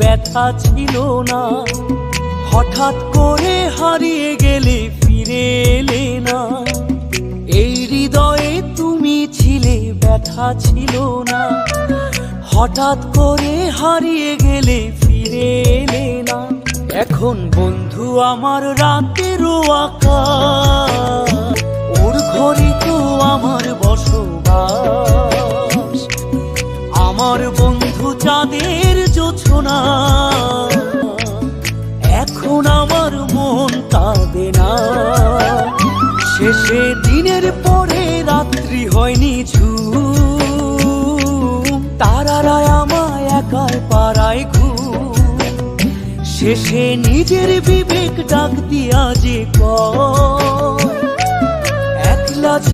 ব্যথা ছিল না। হঠাৎ করে হারিয়ে গেলে ফিরে এলে না। এই হৃদয়ে তুমি ছিলে, ব্যথা ছিল না। হঠাৎ করে হারিয়ে গেলে ফিরে এলে না। এখন বন্ধু আমার রাতেরও আকাশ, ওর ঘরে তো আমার বসবাস। আমার বন্ধু চাঁদের জোছনা, এখন আমার মন কাঁদে না। শেষে দিনের পরে রাত্রি হয়নি ঝুম, তারারা আমায় একাই পাড়ায় ঘুম। শেষে নিজের বিবেক ডাক দিয়া যে কয় একলা